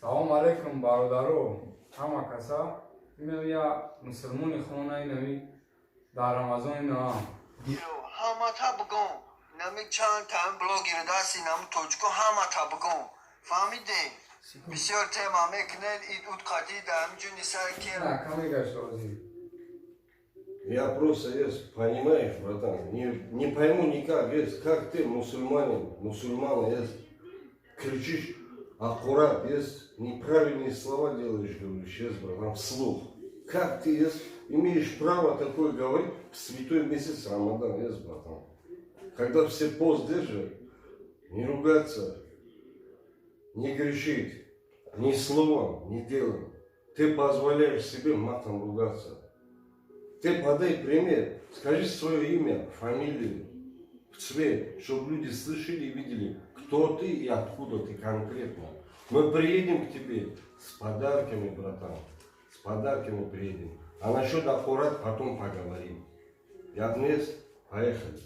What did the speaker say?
Салом алейкум, бародаро. Ҳама каса я мусулмони хонаи нави дар Рамазони наам. Ҳама табгон. Нами чанд там блогер даси нам точко ҳама табгон. Фаҳмиде? Бисёр тема мекунед ид утқати да ҳамҷуни сар кер. На, каме гаштози. Я просто, понимаешь, братан, не пойму никак, как ты, мусульман, кричишь аккурат, неправильные слова делаешь, говоришь, братан, вслух. Как ты, имеешь право такое говорить в святой месяц Рамадан, братан? Когда все пост держат, не ругаться, не грешить, ни словом, ни делом. Ты позволяешь себе матом ругаться. Ты подай пример, скажи свое имя, фамилию, цвет, чтобы люди слышали и видели, кто ты и откуда ты конкретно. Мы приедем к тебе с подарками, братан, с подарками приедем. А насчет аккурат потом поговорим. Я вниз, поехали.